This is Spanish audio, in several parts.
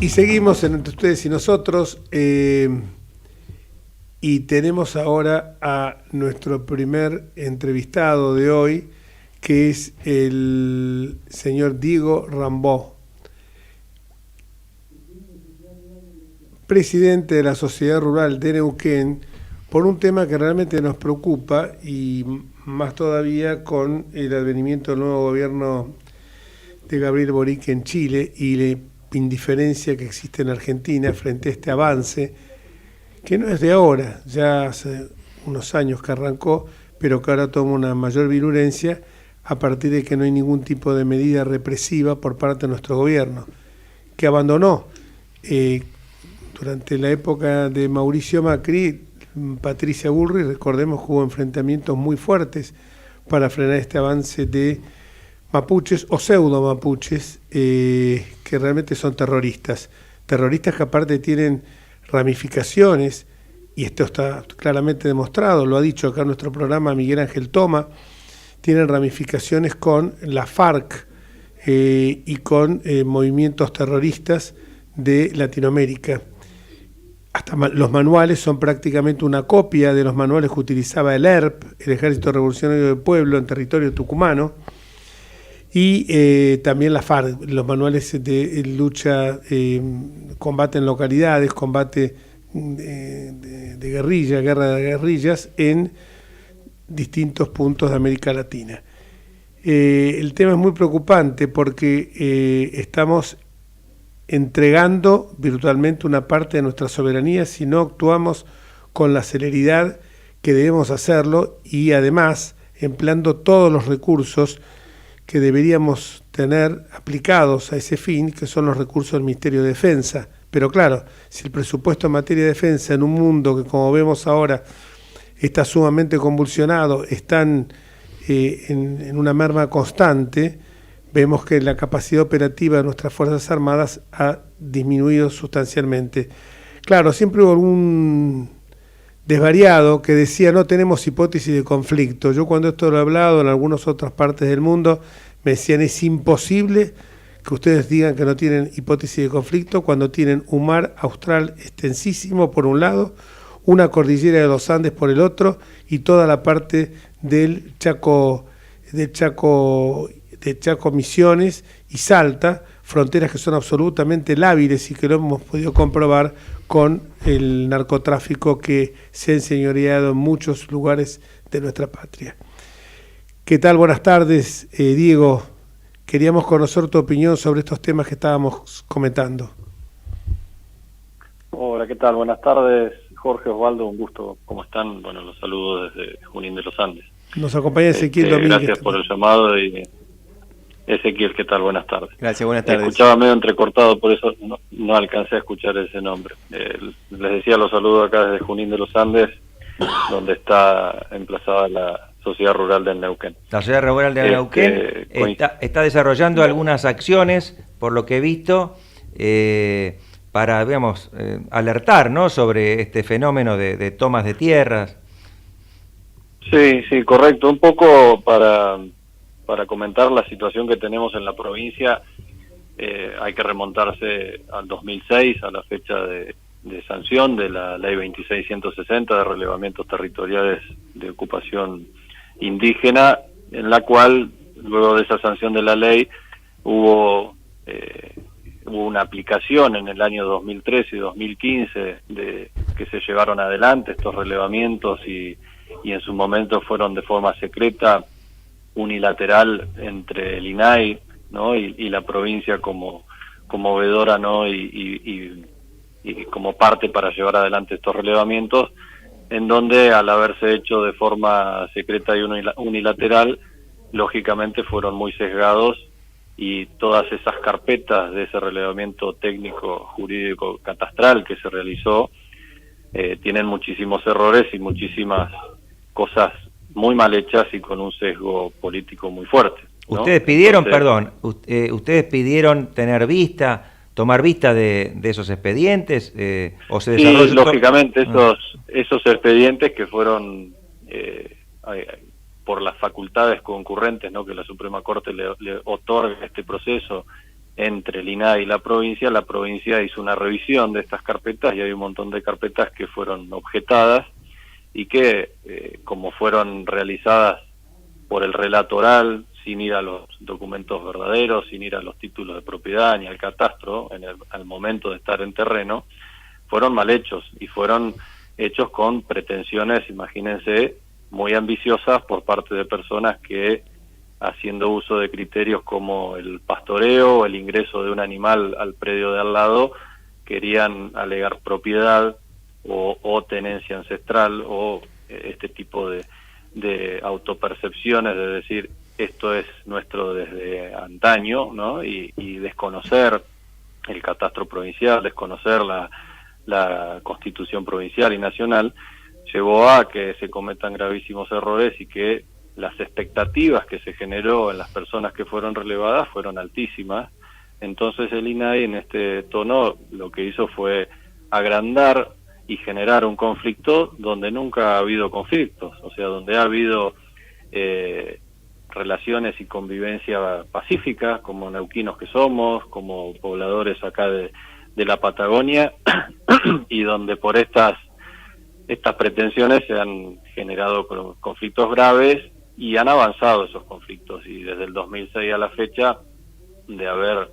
Y seguimos en Entre Ustedes y Nosotros, y tenemos ahora a nuestro primer entrevistado de hoy, que es el señor Diego Rambó, presidente de la Sociedad Rural de Neuquén, por un tema que realmente nos preocupa, y más todavía con el advenimiento del nuevo gobierno de Gabriel Boric en Chile y la indiferencia que existe en Argentina frente a este avance, que no es de ahora, ya hace unos años que arrancó, pero que ahora toma una mayor virulencia a partir de que no hay ningún tipo de medida represiva por parte de nuestro gobierno, que abandonó durante la época de Mauricio Macri. Patricia Bullrich, recordemos, hubo enfrentamientos muy fuertes para frenar este avance de mapuches o pseudo mapuches, que realmente son terroristas que aparte tienen ramificaciones, y esto está claramente demostrado, lo ha dicho acá en nuestro programa Miguel Ángel Toma, tienen ramificaciones con la FARC y con movimientos terroristas de Latinoamérica. Hasta los manuales son prácticamente una copia de los manuales que utilizaba el ERP, el Ejército Revolucionario del Pueblo, en territorio tucumano, y también la FARC, los manuales de lucha, combate en localidades, combate de guerrilla, guerra de guerrillas en distintos puntos de América Latina. El tema es muy preocupante porque estamos entregando virtualmente una parte de nuestra soberanía si no actuamos con la celeridad que debemos hacerlo, y además empleando todos los recursos que deberíamos tener aplicados a ese fin, que son los recursos del Ministerio de Defensa. Pero claro, si el presupuesto en materia de defensa en un mundo que, como vemos ahora, está sumamente convulsionado, están en una merma constante, vemos que la capacidad operativa de nuestras Fuerzas Armadas ha disminuido sustancialmente. Claro, siempre hubo algún desvariado que decía no tenemos hipótesis de conflicto. Yo cuando esto lo he hablado en algunas otras partes del mundo, me decían es imposible que ustedes digan que no tienen hipótesis de conflicto cuando tienen un mar austral extensísimo por un lado, una cordillera de los Andes por el otro, y toda la parte del Chaco Misiones y Salta, fronteras que son absolutamente lábiles y que lo hemos podido comprobar con el narcotráfico que se ha enseñoreado en muchos lugares de nuestra patria. ¿Qué tal? Buenas tardes, Diego. Queríamos conocer tu opinión sobre estos temas que estábamos comentando. Hola, ¿qué tal? Buenas tardes, Jorge, Osvaldo, un gusto. ¿Cómo están? Bueno, los saludo desde Junín de los Andes. Nos acompaña Ezequiel Domínguez. Gracias por el llamado. Y Ezequiel, ¿qué tal? Buenas tardes. Gracias, buenas tardes. Escuchaba medio entrecortado, por eso no alcancé a escuchar ese nombre. Les decía, los saludo acá desde Junín de los Andes, donde está emplazada la Sociedad Rural del Neuquén. La Sociedad Rural del Neuquén está desarrollando algunas acciones, por lo que he visto, para, digamos, alertar, ¿no?, sobre este fenómeno de tomas de tierras. Sí, correcto. Un poco para comentar la situación que tenemos en la provincia, hay que remontarse al 2006, a la fecha de sanción de la Ley 2660 de relevamientos territoriales de ocupación indígena, en la cual, luego de esa sanción de la ley, hubo una aplicación en el año 2013 y 2015 que se llevaron adelante estos relevamientos y en su momento fueron de forma secreta, unilateral, entre el INAI, ¿no?, y la provincia como veedora, ¿no?, y como parte para llevar adelante estos relevamientos, en donde, al haberse hecho de forma secreta y unilateral, lógicamente fueron muy sesgados, y todas esas carpetas de ese relevamiento técnico, jurídico, catastral que se realizó, tienen muchísimos errores y muchísimas cosas muy mal hechas y con un sesgo político muy fuerte, ¿no? Ustedes pidieron, ustedes pidieron tomar vista de esos expedientes, o se desarrolló. Sí, lógicamente esos expedientes que fueron por las facultades concurrentes, ¿no?, que la Suprema Corte le otorga a este proceso, entre el INAI y la provincia hizo una revisión de estas carpetas y hay un montón de carpetas que fueron objetadas y que, como fueron realizadas por el relato oral, sin ir a los documentos verdaderos, sin ir a los títulos de propiedad ni al catastro, al momento de estar en terreno, fueron mal hechos y fueron hechos con pretensiones, imagínense, muy ambiciosas por parte de personas que, haciendo uso de criterios como el pastoreo o el ingreso de un animal al predio de al lado, querían alegar propiedad o tenencia ancestral o este tipo de autopercepciones de decir esto es nuestro desde antaño, ¿no? Y desconocer el catastro provincial, desconocer la constitución provincial y nacional, llevó a que se cometan gravísimos errores y que las expectativas que se generó en las personas que fueron relevadas fueron altísimas. Entonces el INAI en este tono lo que hizo fue agrandar y generar un conflicto donde nunca ha habido conflictos, o sea, donde ha habido relaciones y convivencia pacífica, como neuquinos que somos, como pobladores acá de la Patagonia, y donde por estas pretensiones se han generado conflictos graves y han avanzado esos conflictos, y desde el 2006 a la fecha de haber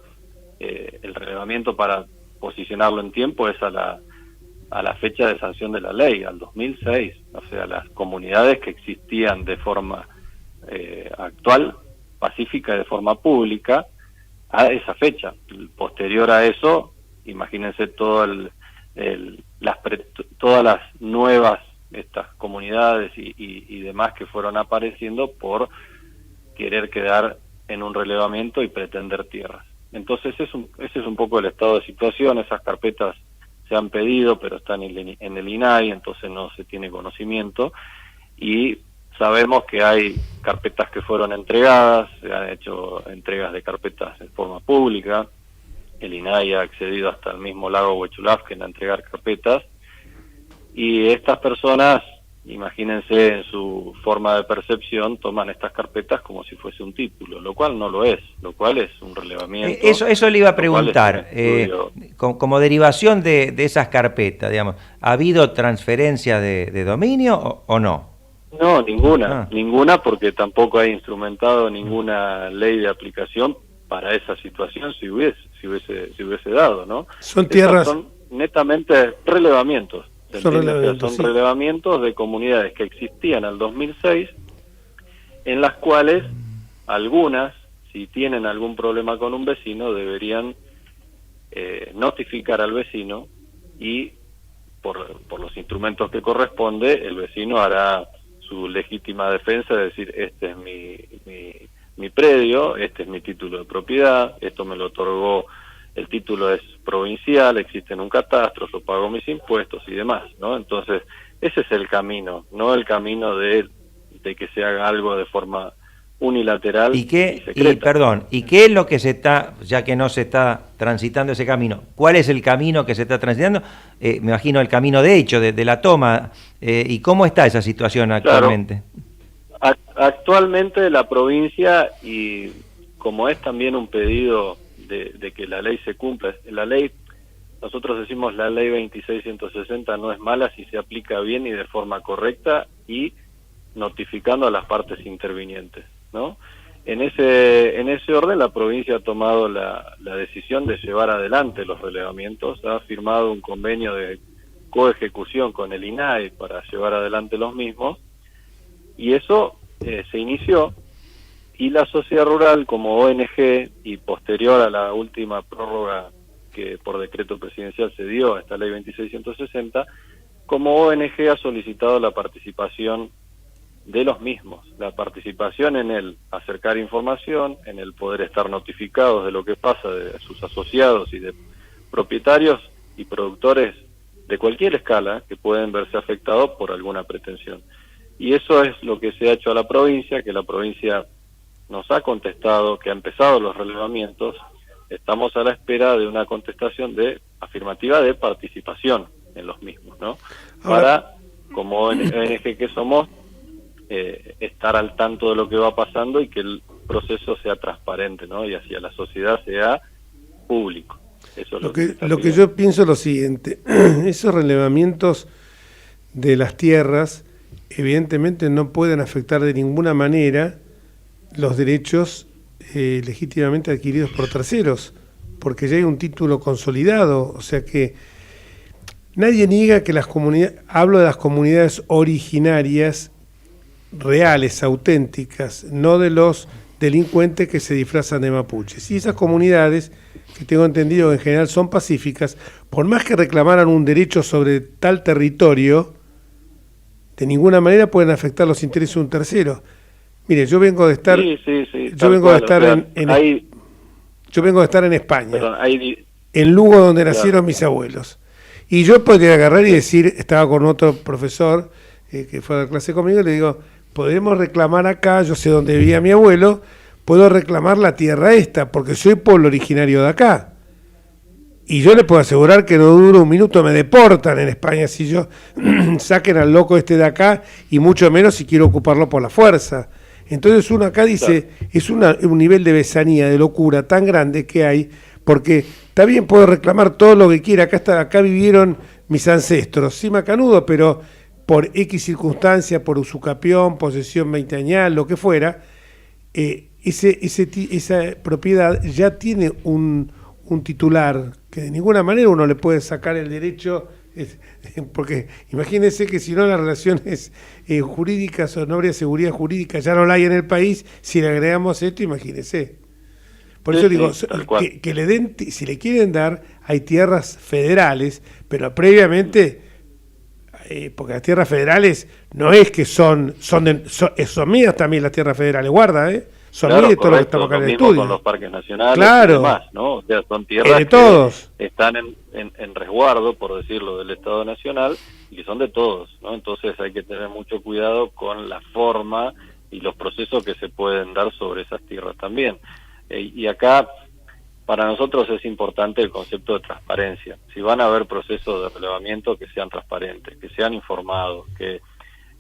el relevamiento para posicionarlo en tiempo es a la fecha de sanción de la ley, al 2006, o sea, las comunidades que existían de forma actual, pacífica y de forma pública, a esa fecha. Posterior a eso, imagínense todas las nuevas estas comunidades y demás que fueron apareciendo por querer quedar en un relevamiento y pretender tierras. Entonces ese es un poco el estado de situación. Esas carpetas se han pedido, pero están en el INAI, entonces no se tiene conocimiento, y sabemos que hay carpetas que fueron entregadas, se han hecho entregas de carpetas en forma pública, el INAI ha accedido hasta el mismo lago Huechulafquen a entregar carpetas, y estas personas, imagínense en su forma de percepción, toman estas carpetas como si fuese un título, lo cual no lo es, lo cual es un relevamiento. Eso le iba a preguntar, como derivación de esas carpetas, digamos, ¿ha habido transferencia de dominio o no? No, ninguna, porque tampoco hay instrumentado ninguna ley de aplicación para esa situación si hubiese dado, ¿no? Son tierras... Son netamente relevamientos. Son sí. Relevamientos de comunidades que existían al 2006, en las cuales algunas, si tienen algún problema con un vecino, deberían notificar al vecino y por los instrumentos que corresponde, el vecino hará su legítima defensa de decir, este es mi predio, este es mi título de propiedad, esto me lo otorgó, el título es provincial, existe en un catastro, yo pago mis impuestos y demás, ¿no? Entonces, ese es el camino, no el camino de que se haga algo de forma unilateral y secreta. ¿Y qué es lo que se está, ya que no se está transitando ese camino? ¿Cuál es el camino que se está transitando? Me imagino el camino de hecho, de la toma, ¿y cómo está esa situación actualmente? Claro. Actualmente la provincia, y como es también un pedido de que la ley se cumpla, la ley, nosotros decimos la ley 2660 no es mala si se aplica bien y de forma correcta y notificando a las partes intervinientes, ¿no? En ese orden la provincia ha tomado la decisión de llevar adelante los relevamientos, ha firmado un convenio de coejecución con el INAI para llevar adelante los mismos, y eso se inició, y la sociedad rural como ONG, y posterior a la última prórroga que por decreto presidencial se dio a esta ley 2660, como ONG ha solicitado la participación de los mismos, la participación en el acercar información, en el poder estar notificados de lo que pasa de sus asociados y de propietarios y productores de cualquier escala que pueden verse afectados por alguna pretensión. Y eso es lo que se ha hecho a la provincia, que la provincia nos ha contestado, que ha empezado los relevamientos. Estamos a la espera de una contestación afirmativa de participación en los mismos, ¿no? Para, como ONG que somos, estar al tanto de lo que va pasando y que el proceso sea transparente, ¿no? Y hacia la sociedad sea público. Eso es lo que yo pienso es lo siguiente: esos relevamientos de las tierras evidentemente no pueden afectar de ninguna manera los derechos legítimamente adquiridos por terceros, porque ya hay un título consolidado. O sea que nadie niega que las comunidades, hablo de las comunidades originarias reales, auténticas, no de los delincuentes que se disfrazan de mapuches. Y esas comunidades, que tengo entendido que en general son pacíficas, por más que reclamaran un derecho sobre tal territorio, de ninguna manera pueden afectar los intereses de un tercero. Mire, yo vengo de estar, yo vengo de estar yo vengo de estar en España, en Lugo, donde nacieron mis abuelos. Y yo podría agarrar y decir, estaba con otro profesor que fue a la clase conmigo, y le digo, podemos reclamar acá, yo sé dónde vivía mi abuelo, puedo reclamar la tierra esta, porque soy pueblo originario de acá. Y yo le puedo asegurar que no dura un minuto, me deportan en España si yo saquen al loco este de acá, y mucho menos si quiero ocuparlo por la fuerza. Entonces uno acá dice, es un nivel de besanía, de locura tan grande que hay, porque está bien, puedo reclamar todo lo que quiera, acá vivieron mis ancestros, sí, macanudo, pero por X circunstancia, por usucapión, posesión veinteañal, lo que fuera, esa propiedad ya tiene un titular que de ninguna manera uno le puede sacar el derecho, porque imagínense que si no las relaciones jurídicas o no habría seguridad jurídica, ya no la hay en el país, si le agregamos esto, imagínense. Por eso digo, que le den, si le quieren dar, hay tierras federales, pero previamente, porque las tierras federales no es que son mías también las tierras federales, guarda, son mías de todo lo que estamos acá en el estudio. Con los parques nacionales claro, y demás, ¿no? O sea, son tierras que están en resguardo, por decirlo, del Estado Nacional, y que son de todos, ¿no? Entonces hay que tener mucho cuidado con la forma y los procesos que se pueden dar sobre esas tierras también. Y acá, para nosotros es importante el concepto de transparencia. Si van a haber procesos de relevamiento, que sean transparentes, que sean informados, que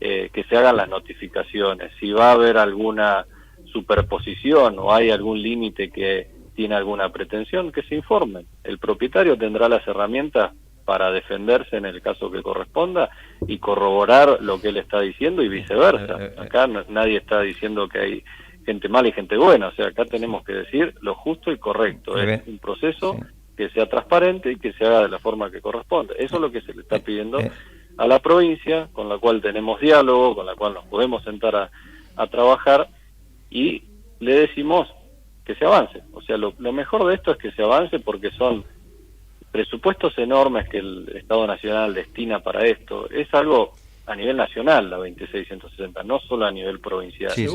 se hagan las notificaciones. Si va a haber alguna superposición o hay algún límite que tiene alguna pretensión, que se informen. El propietario tendrá las herramientas para defenderse en el caso que corresponda y corroborar lo que él está diciendo y viceversa. Acá nadie está diciendo que hay gente mala y gente buena, o sea, acá tenemos que decir lo justo y correcto. Es un proceso que sea transparente y que se haga de la forma que corresponde. Eso es lo que se le está pidiendo a la provincia, con la cual tenemos diálogo, con la cual nos podemos sentar a trabajar, y le decimos que se avance. O sea, lo mejor de esto es que se avance, porque son presupuestos enormes que el Estado Nacional destina para esto. Es algo a nivel nacional, la 2660, no solo a nivel provincial. Sí.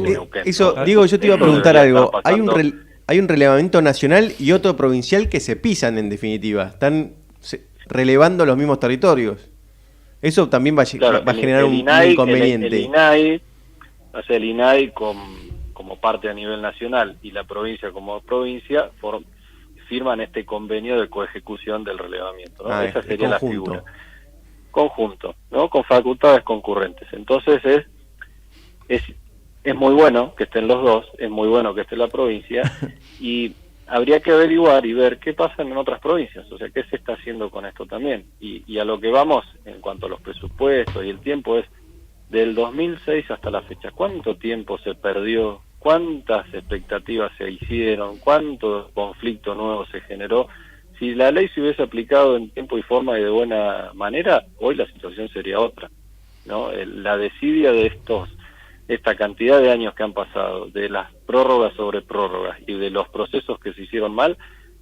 Eso, Diego, yo te iba a preguntar algo. Hay un relevamiento nacional y otro provincial que se pisan, en definitiva. Están relevando los mismos territorios. Eso también va a generar un inconveniente. El INAI como parte a nivel nacional y la provincia como provincia firman este convenio de coejecución del relevamiento, ¿no? Esa sería la figura. Conjunto, ¿no? Con facultades concurrentes. Entonces es muy bueno que estén los dos, es muy bueno que esté la provincia, y habría que averiguar y ver qué pasa en otras provincias, o sea, qué se está haciendo con esto también. Y a lo que vamos en cuanto a los presupuestos y el tiempo es del 2006 hasta la fecha. ¿Cuánto tiempo se perdió? ¿Cuántas expectativas se hicieron? ¿Cuánto conflicto nuevo se generó? Si la ley se hubiese aplicado en tiempo y forma y de buena manera, hoy la situación sería otra, ¿no? La desidia de esta cantidad de años que han pasado, de las prórrogas sobre prórrogas y de los procesos que se hicieron mal,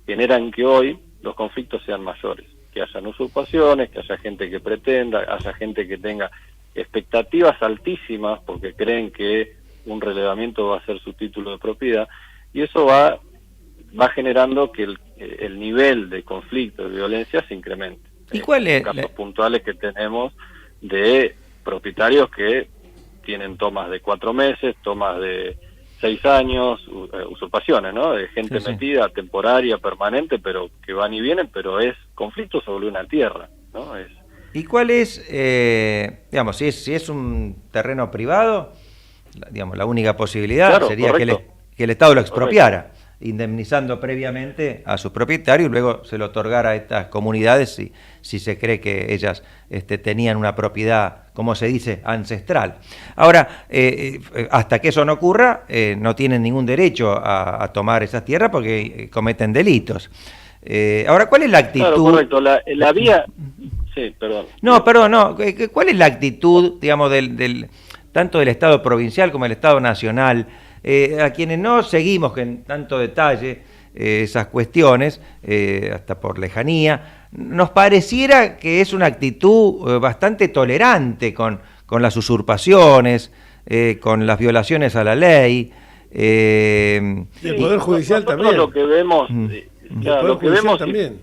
generan que hoy los conflictos sean mayores, que hayan usurpaciones, que haya gente que pretenda, haya gente que tenga expectativas altísimas porque creen que un relevamiento va a ser su título de propiedad, y eso va generando que el nivel de conflicto, de violencia se incremente. ¿Y cuál es? Casos puntuales que tenemos de propietarios que tienen tomas de 4 meses, tomas de 6 años, usurpaciones, ¿no? De gente metida, temporaria, permanente, pero que van y vienen, pero es conflicto sobre una tierra, ¿no? ¿Y cuál es, digamos, si es un terreno privado, digamos, la única posibilidad sería que el Estado lo expropiara? indemnizando previamente a sus propietarios y luego se lo otorgara a estas comunidades si se cree que ellas tenían una propiedad, como se dice, ancestral. Ahora, hasta que eso no ocurra, no tienen ningún derecho a tomar esas tierras porque cometen delitos. Ahora, ¿cuál es la actitud? Claro, correcto. La vía... Sí, perdón. No, perdón, no. ¿Cuál es la actitud, digamos, tanto del Estado provincial como del Estado nacional, a quienes no seguimos en tanto detalle esas cuestiones, hasta por lejanía, nos pareciera que es una actitud bastante tolerante con las usurpaciones, con las violaciones a la ley? El Poder Judicial también. Lo que vemos, claro, lo que vemos también.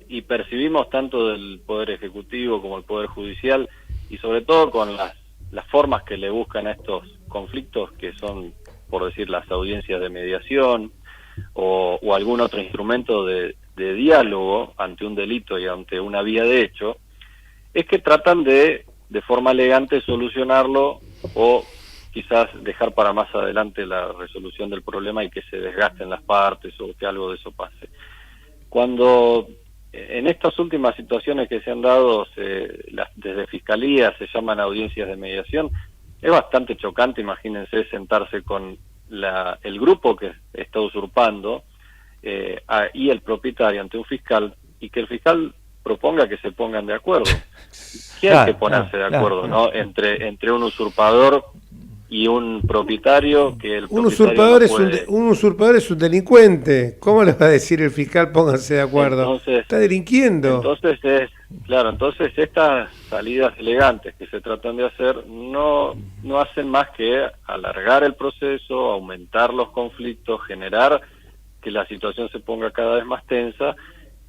Y percibimos tanto del Poder Ejecutivo como el Poder Judicial, y sobre todo con las formas que le buscan a estos conflictos, que son, por decir, las audiencias de mediación o algún otro instrumento de diálogo ante un delito y ante una vía de hecho, es que tratan de forma elegante solucionarlo o quizás dejar para más adelante la resolución del problema y que se desgasten las partes o que algo de eso pase. Cuando en estas últimas situaciones que se han dado desde Fiscalía se llaman audiencias de mediación, es bastante chocante, imagínense, sentarse con el grupo que está usurpando y el propietario ante un fiscal, y que el fiscal proponga que se pongan de acuerdo. ¿Qué hay que ponerse de acuerdo, no? Entre un usurpador y un propietario, que el un usurpador es un delincuente. ¿Cómo le va a decir el fiscal pónganse de acuerdo? Entonces, está delinquiendo. Entonces estas salidas elegantes que se tratan de hacer no hacen más que alargar el proceso, aumentar los conflictos, generar que la situación se ponga cada vez más tensa,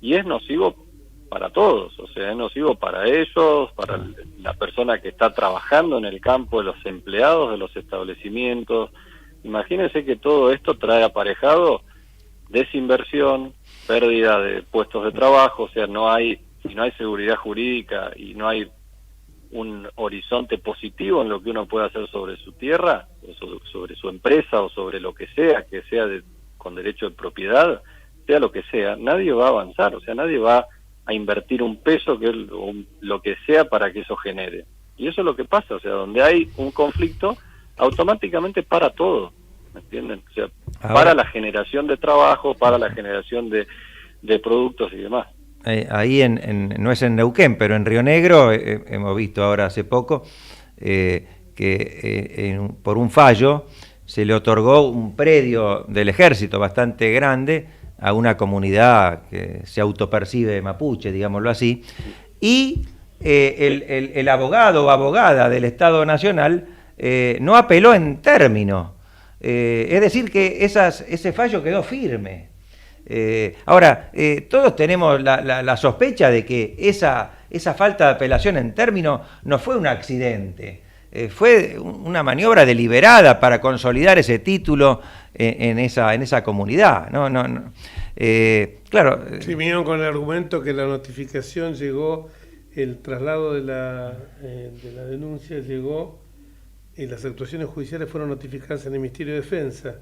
y es nocivo para todos, o sea, es nocivo para ellos, para la persona que está trabajando en el campo, de los empleados de los establecimientos. Imagínense que todo esto trae aparejado desinversión, pérdida de puestos de trabajo, o sea, si no hay seguridad jurídica y no hay un horizonte positivo en lo que uno puede hacer sobre su tierra, sobre su empresa o sobre lo que sea con derecho de propiedad, sea lo que sea, nadie va a avanzar, o sea, nadie va a invertir un peso, lo que sea, para que eso genere. Y eso es lo que pasa, o sea, donde hay un conflicto, automáticamente para todo, ¿me entienden? O sea, para la generación de trabajo, para la generación de productos y demás. Ahí no es en Neuquén, pero en Río Negro hemos visto ahora hace poco que por un fallo se le otorgó un predio del ejército bastante grande a una comunidad que se autopercibe mapuche, digámoslo así, y el abogado o abogada del Estado Nacional no apeló en término, es decir que ese fallo quedó firme. Ahora, todos tenemos la sospecha de que esa falta de apelación en término no fue un accidente, fue una maniobra deliberada para consolidar ese título en esa comunidad. Claro. Sí, vinieron con el argumento que la notificación llegó, el traslado de la denuncia llegó, y las actuaciones judiciales fueron notificadas en el Ministerio de Defensa.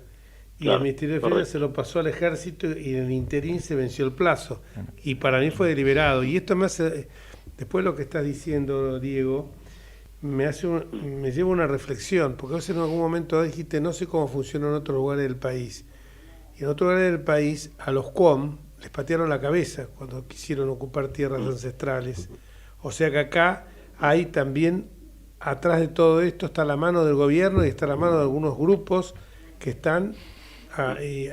Y el Ministerio de Defensa se lo pasó al Ejército, y en el interín se venció el plazo. Y para mí fue deliberado. Y esto me hace, después de lo que estás diciendo, Diego, me lleva una reflexión, porque a veces en algún momento dijiste, no sé cómo funciona en otros lugares del país. Y en otros lugares del país, a los QOM les patearon la cabeza cuando quisieron ocupar tierras ancestrales. O sea que acá hay también, atrás de todo esto, está la mano del gobierno y está la mano de algunos grupos que están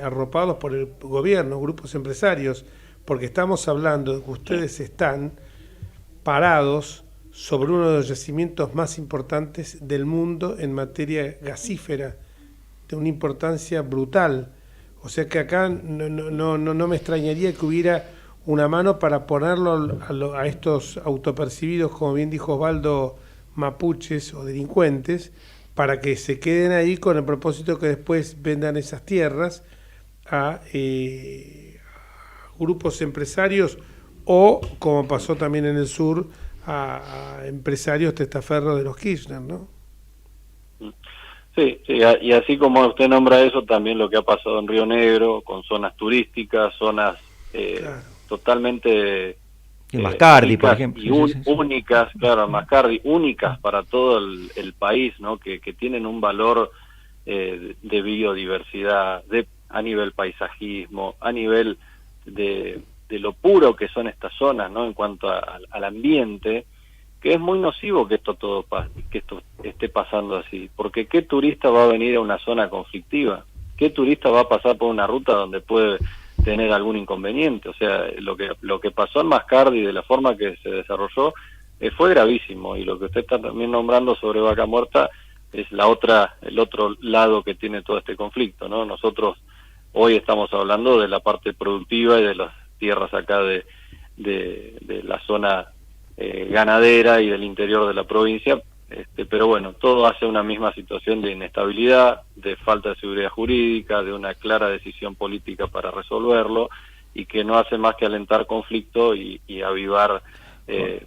arropados por el gobierno, grupos empresarios, porque estamos hablando de que ustedes están parados sobre uno de los yacimientos más importantes del mundo en materia gasífera, de una importancia brutal. O sea que acá no me extrañaría que hubiera una mano para ponerlo a estos autopercibidos, como bien dijo Osvaldo, mapuches o delincuentes, para que se queden ahí con el propósito que después vendan esas tierras a grupos empresarios o, como pasó también en el sur, a empresarios testaferros de los Kirchner, ¿no? Sí, sí, y así como usted nombra eso, también lo que ha pasado en Río Negro, con zonas turísticas, zonas Claro. totalmente El Mascardi, por ricas ejemplo. y Sí, sí, sí. únicas, claro, Mascardi, únicas para todo el país, ¿no? Que tienen un valor de biodiversidad, a nivel paisajismo, a nivel de lo puro que son estas zonas, ¿no? En cuanto al ambiente, que es muy nocivo que esto esté pasando así, porque ¿qué turista va a venir a una zona conflictiva? ¿Qué turista va a pasar por una ruta donde puede tener algún inconveniente? O sea, lo que pasó en Mascardi, de la forma que se desarrolló, fue gravísimo, y lo que usted está también nombrando sobre Vaca Muerta es el otro lado que tiene todo este conflicto, ¿no? Nosotros hoy estamos hablando de la parte productiva y de las tierras acá de la zona ganadera y del interior de la provincia, pero bueno, todo hace una misma situación de inestabilidad, de falta de seguridad jurídica, de una clara decisión política para resolverlo, y que no hace más que alentar conflicto y avivar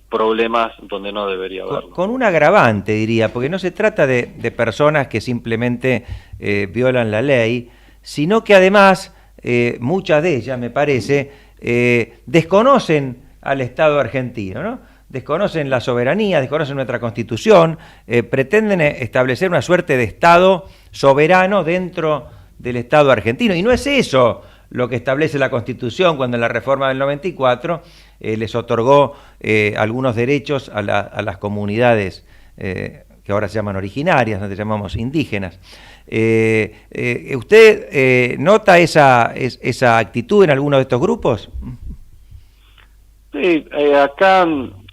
problemas donde no debería haberlo. Con un agravante, diría, porque no se trata de personas que simplemente violan la ley, sino que además muchas de ellas, me parece, desconocen al Estado argentino, ¿no? Desconocen la soberanía, desconocen nuestra Constitución, pretenden establecer una suerte de Estado soberano dentro del Estado argentino, y no es eso lo que establece la Constitución, cuando en la reforma del 94 les otorgó algunos derechos a las comunidades que ahora se llaman originarias, nosotros llamamos indígenas. ¿Usted nota esa actitud en alguno de estos grupos? Sí, acá,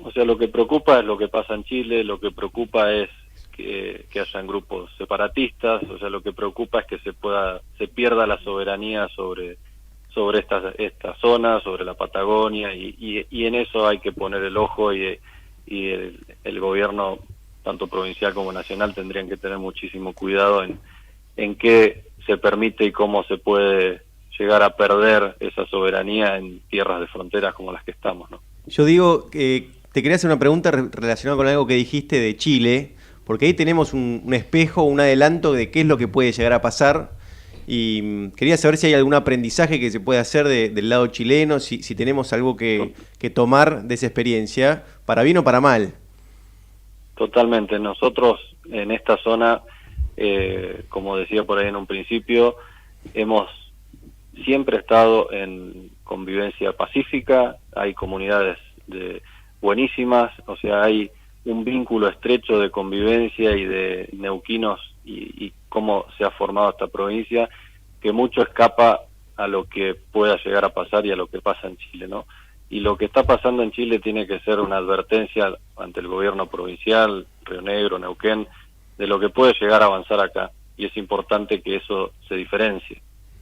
o sea, lo que preocupa es lo que pasa en Chile, lo que preocupa es que hayan grupos separatistas, o sea, lo que preocupa es que se pierda la soberanía sobre esta zona, sobre la Patagonia, y en eso hay que poner el ojo, y el gobierno, tanto provincial como nacional, tendrían que tener muchísimo cuidado en qué se permite y cómo se puede llegar a perder esa soberanía en tierras de fronteras como las que estamos, ¿no? Yo digo que te quería hacer una pregunta relacionada con algo que dijiste de Chile, porque ahí tenemos un espejo, un adelanto de qué es lo que puede llegar a pasar, y quería saber si hay algún aprendizaje que se puede hacer del lado chileno, si tenemos algo que tomar de esa experiencia, para bien o para mal. Totalmente. Nosotros en esta zona, como decía por ahí en un principio, hemos siempre estado en convivencia pacífica, hay comunidades buenísimas, o sea, hay un vínculo estrecho de convivencia y de neuquinos y cómo se ha formado esta provincia, que mucho escapa a lo que pueda llegar a pasar y a lo que pasa en Chile, ¿no? Y lo que está pasando en Chile tiene que ser una advertencia ante el gobierno provincial, Río Negro, Neuquén, de lo que puede llegar a avanzar acá, y es importante que eso se diferencie.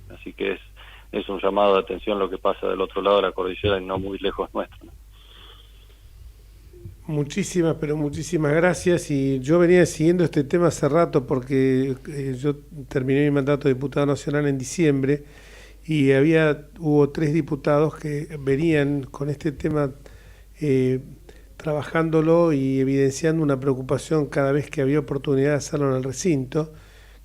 Así que es un llamado de atención lo que pasa del otro lado de la cordillera y no muy lejos nuestro, ¿no? Muchísimas, pero muchísimas gracias. Y yo venía siguiendo este tema hace rato porque yo terminé mi mandato de diputado nacional en diciembre, y hubo 3 diputados que venían con este tema trabajándolo y evidenciando una preocupación cada vez que había oportunidad de hacerlo en el recinto,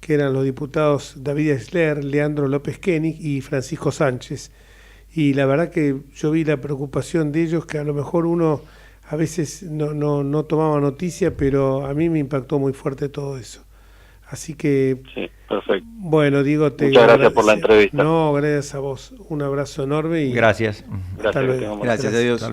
que eran los diputados David Esler, Leandro López Koenig y Francisco Sánchez. Y la verdad que yo vi la preocupación de ellos, que a lo mejor uno a veces no tomaba noticia, pero a mí me impactó muy fuerte todo eso. Así que, sí, perfecto. Bueno, Diego, muchas gracias por la entrevista. No, gracias a vos. Un abrazo enorme. Gracias. Hasta luego. Gracias a Dios.